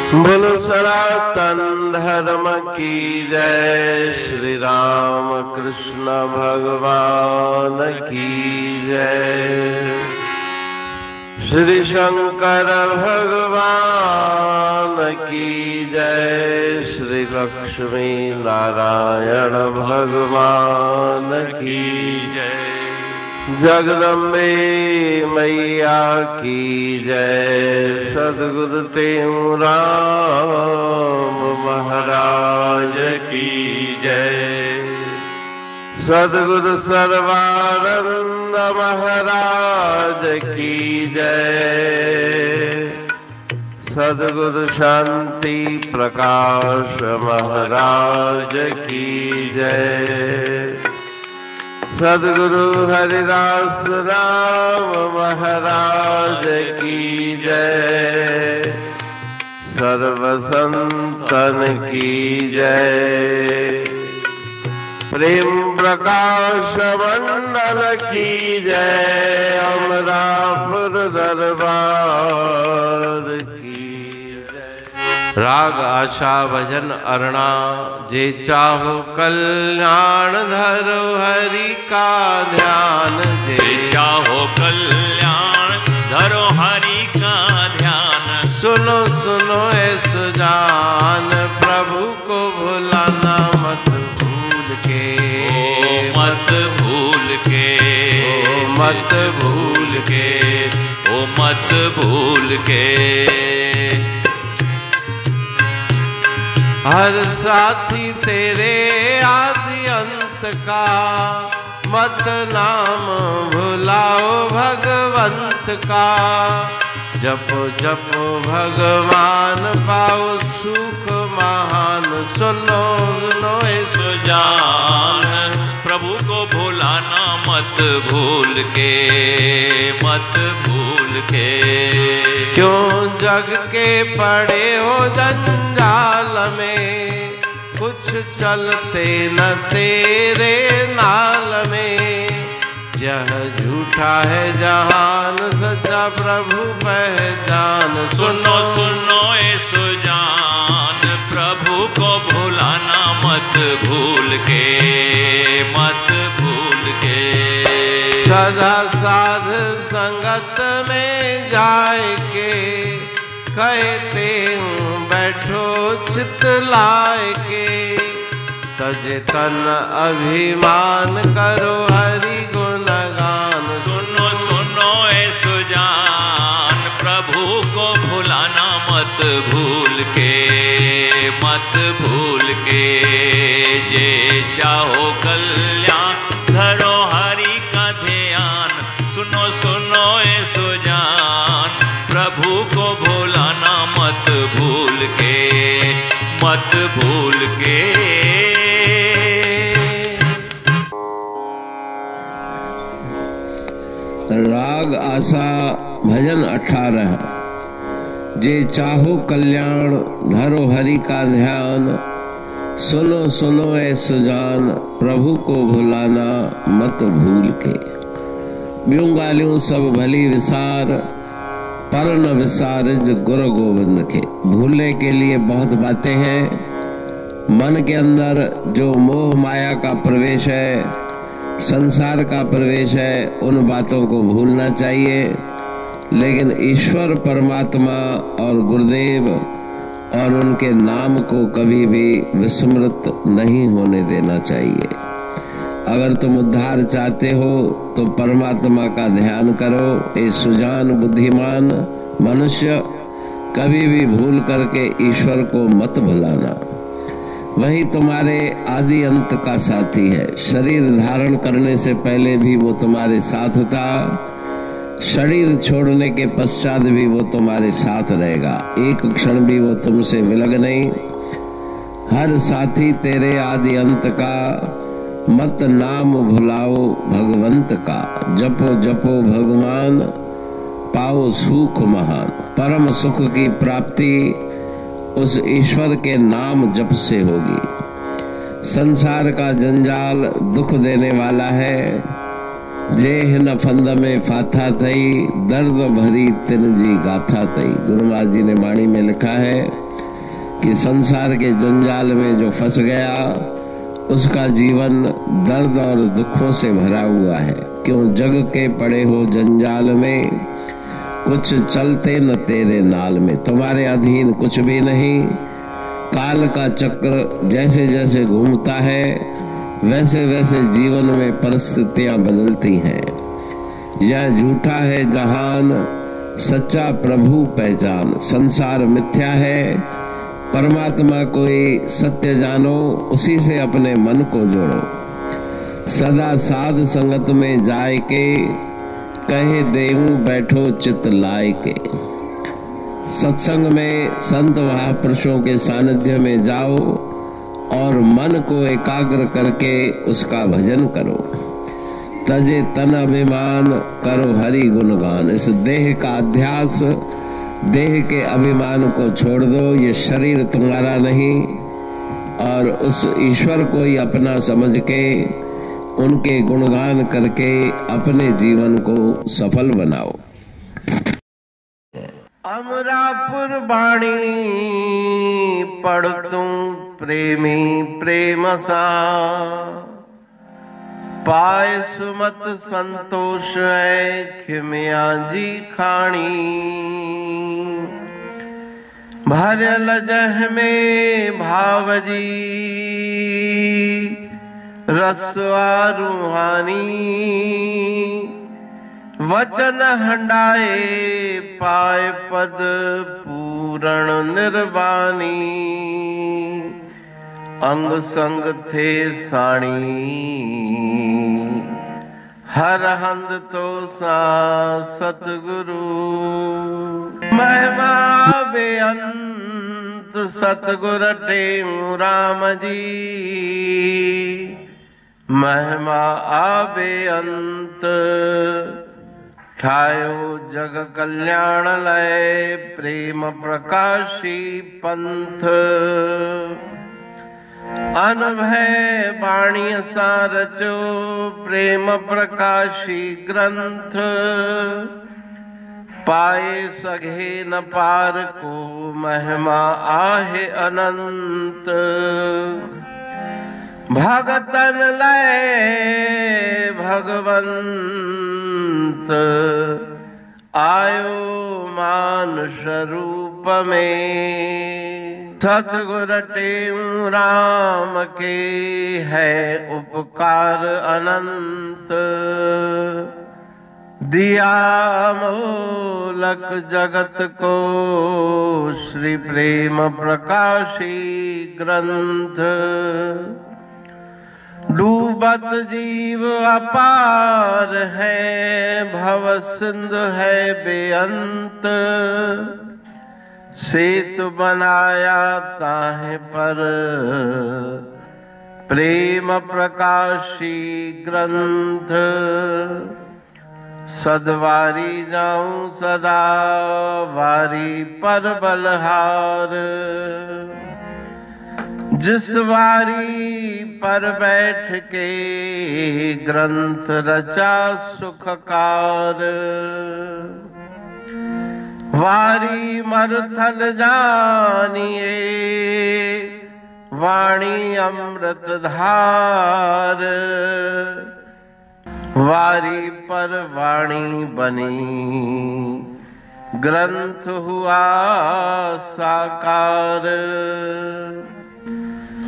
बोलो सनातन धर्म की जय। श्री राम कृष्ण भगवान की जय। श्री शंकर भगवान की जय। श्री लक्ष्मी नारायण भगवान की जय। जगदम्बे मैया की जय। सद्गुरु राम महाराज की जय। सद्गुरु सर्वानंद महाराज की जय। सद्गुरु शांति प्रकाश महाराज की जय। सद्गुरु हरिदास राम महाराज की जय। सर्व संतन की जय। प्रेम प्रकाश मंडल की जय। अमरापुर दरबार की जय। राग आशा भजन अरणा जे चाहो कल्याण धरो हरि का ध्यान। जे चाहो कल्याण धरो हरि का ध्यान। सुनो सुनो ए सुजान प्रभु को भुलाना मत भूल के। मत भूल के। मत भूल के। ओ मत भूल के। हर साथी तेरे आदि अंत का मत नाम भुलाओ भगवंत का। जपो जपो भगवान पाओ सुख महान। सुनो सुनो ए सुजान प्रभु को भुलाना मत भूल के। मत भूल के। क्यों जग के पड़े हो जंजाल में। कुछ चलते न तेरे नाल में। यह झूठा है जहान सच्चा प्रभु पहचान। सुनो सुनो ए सुजान प्रभु को भुलाना मत भूल के। मत भूल के। सदा साध संगत में जाए के कहते हूँ बैठो चित लाए के। तजे तन अभिमान करो हरि गुणगान। सुनो सुनो ए सुजान प्रभु को भुलाना मत भूल के। मत भूल के। जे चाहो कल्याण धरो हरि का ध्यान। सुनो सुनो ए सुजान प्रभु को भुलाना मत भूल के। मत भूल के। राग आशा भजन 18। जे चाहो कल्याण धरो हरि का ध्यान। सुनो सुनो ए सुजान प्रभु को भुलाना मत भूल के। ब्यूं गालियों सब भली विसार पर न विसारज गुरु गोविंद के। भूलने के लिए बहुत बातें हैं। मन के अंदर जो मोह माया का प्रवेश है, संसार का प्रवेश है, उन बातों को भूलना चाहिए। लेकिन ईश्वर परमात्मा और गुरुदेव और उनके नाम को कभी भी विस्मृत नहीं होने देना चाहिए। अगर तुम उद्धार चाहते हो तो परमात्मा का ध्यान करो। ये सुजान बुद्धिमान मनुष्य कभी भी भूल करके ईश्वर को मत भुलाना। वही तुम्हारे आदि अंत का साथी है। शरीर धारण करने से पहले भी वो तुम्हारे साथ था। शरीर छोड़ने के पश्चात भी वो तुम्हारे साथ रहेगा। एक क्षण भी वो तुमसे विलग नहीं। हर साथी तेरे आदि अंत का मत नाम भुलाओ भगवंत का। जपो जपो भगवान पाओ सुख महान। परम सुख की प्राप्ति उस ईश्वर के नाम जप से होगी। संसार का जंजाल दुख देने वाला है। जे हिन फंद में फाथा थई, दर्द भरी तिन जी गाथा थई। गुरु महाराज जी ने वाणी में लिखा है कि संसार के जंजाल में जो फंस गया उसका जीवन दर्द और दुखों से भरा हुआ है। क्यों जग के पड़े हो जंजाल में, कुछ चलते न तेरे नाल में। तुम्हारे अधीन कुछ भी नहीं। काल का चक्र जैसे जैसे घूमता है वैसे वैसे जीवन में परिस्थितियां बदलती हैं। यह झूठा है जहान, सच्चा प्रभु पहचान। संसार मिथ्या है, परमात्मा कोई सत्य जानो, उसी से अपने मन को जोड़ो। सदा साध संगत में जाए के, कहे देहूं बैठो चित लाए के। सत्संग में संत महापुरुषों के सानिध्य में जाओ और मन को एकाग्र करके उसका भजन करो। तजे तन अभिमान, करो हरि गुणगान। इस देह का अध्यास, देह के अभिमान को छोड़ दो। ये शरीर तुम्हारा नहीं, और उस ईश्वर को ही अपना समझ के उनके गुणगान करके अपने जीवन को सफल बनाओ। अमरापुर बाणी पढ़तूं प्रेमी प्रेम सा, पाए सुमत संतोष है खिमिया जी खाणी। भरल जह में भावजी रसवा रूहानी। वचन हंडाए पाए पद पूरण निर्वाणी। अंग संग थे साणी, हर हंद तो सा सतगुरु। महिमा बेअंत सतगुर टेऊ राम जी। महिमा आबे अंत, ठायो जग कल्याण लय प्रेम प्रकाशी पंथ। अनभय बाणी सा रचो प्रेम प्रकाशी ग्रंथ। पाए सघे न पार को, महिमा आहे अनंत। भगतन लय भगवंत, आयो मानुष रूप में। सतगुर टेऊ राम के है उपकार अनंत। दिया मोलक जगत को श्री प्रेम प्रकाशी ग्रंथ। डूबत जीव अपार है, भव सिंधु है बेअंत। सेतु बनाया ताहे पर प्रेम प्रकाशी ग्रंथ। सदवारी जाऊं सदा वारी पर बलहार। जिस वारी पर बैठ के ग्रंथ रचा सुखकार। वारी मरथल जानिए वाणी अमृत धार। वारी पर वाणी बनी ग्रंथ हुआ साकार।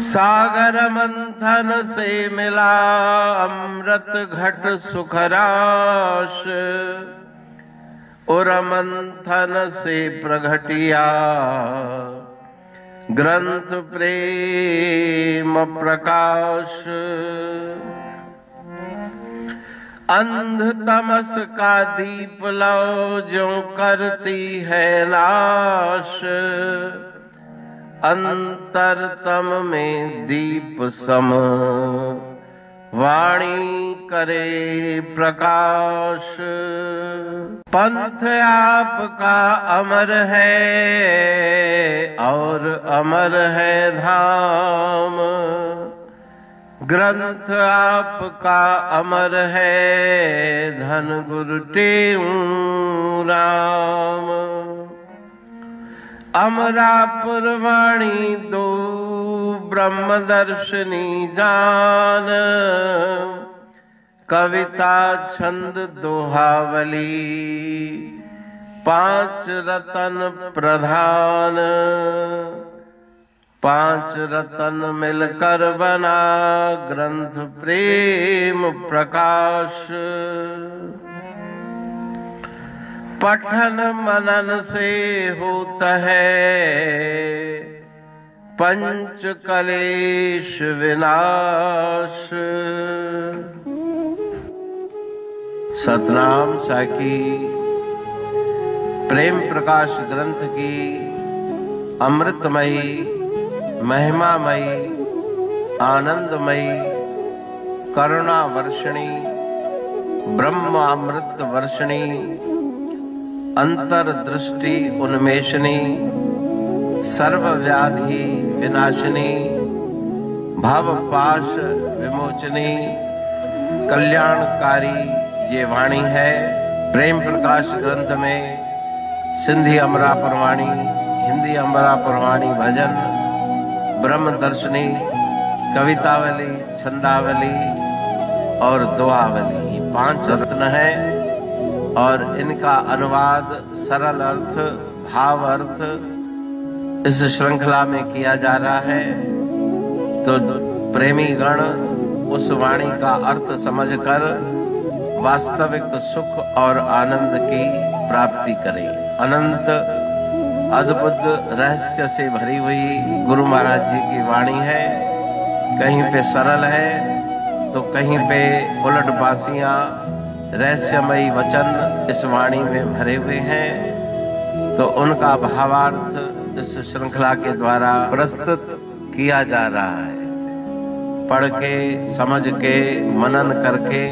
सागर मंथन से मिला अमृत घट सुखराश। और मंथन से प्रगटिया ग्रंथ प्रेम प्रकाश। अंध तमस का दीप लो जो करती है नाश। अंतरतम में दीप सम वाणी करे प्रकाश। पंथ आपका अमर है और अमर है धाम। ग्रंथ आपका अमर है, धन गुरु तेऊ राम। अमरापुर वाणी दो, ब्रह्म दर्शनी जान। कविता छंद दोहावली, 5 रतन प्रधान। 5 रतन मिलकर बना ग्रंथ प्रेम प्रकाश। पठन मनन से होता है पंच कलेश विनाश। सतनाम साखी प्रेम प्रकाश ग्रंथ की अमृतमयी, महिमामयी, आनंदमयी, करुणा वर्षिणी, ब्रह्म अमृत वर्षिणी, अंतर्दृष्टि उन्मेषणी, सर्वव्याधि विनाशिनी, भवपाश विमोचनी, कल्याणकारी ये वाणी है। प्रेम प्रकाश ग्रंथ में सिंधी अमरापुर वाणी, हिंदी अमरापुर वाणी भजन, ब्रह्म दर्शनी, कवितावली, छंदावली और दोहावली, ये 5 रत्न है और इनका अनुवाद सरल अर्थ, भाव अर्थ इस श्रृंखला में किया जा रहा है। तो प्रेमी गण उस वाणी का अर्थ समझकर वास्तविक सुख और आनंद की प्राप्ति करें। अनंत अद्भुत रहस्य से भरी हुई गुरु महाराज जी की वाणी है। कहीं पे सरल है तो कहीं पे उलट बासियां, रहस्यमयी वचन इस वाणी में भरे हुए हैं। तो उनका भावार्थ इस श्रृंखला के द्वारा प्रस्तुत किया जा रहा है। पढ़ के, समझ के, मनन करके,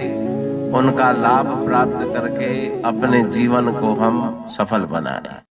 उनका लाभ प्राप्त करके अपने जीवन को हम सफल बनाएं।